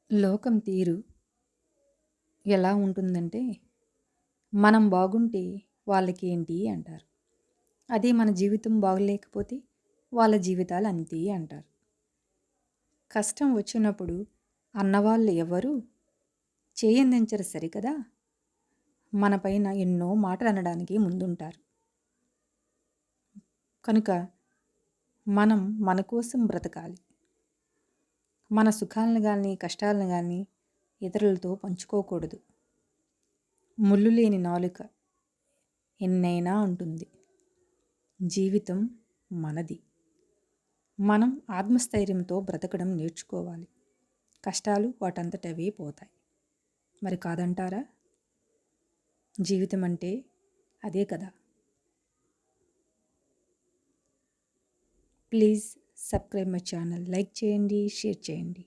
లోకం తీరు ఎలా ఉంటుందంటే, మనం బాగుంటే వాళ్ళకేంటి అంటారు. అదే మన జీవితం బాగలేకపోతే వాళ్ళ జీవితాలు అంతే అంటారు. కష్టం వచ్చినప్పుడు అన్నవాళ్ళు ఎవరు చేయందించరు సరికదా! మన పైన ఎన్నో మాటలు అనడానికి ముందుంటారు. కనుక మనం మన కోసం బ్రతకాలి. మన సుఖాలను గానీ, కష్టాలను గానీ ఇతరులతో పంచుకోకూడదు. ముల్లు లేని నాలుక ఎన్నైనా ఉంటుంది. జీవితం మనది. మనం ఆత్మస్థైర్యంతో బ్రతకడం నేర్చుకోవాలి. కష్టాలు వాటంతటవే పోతాయి. మరి కాదంటారా? జీవితం అంటే అదే కదా! Please subscribe my channel. Like చేయండి, షేర్ చేయండి.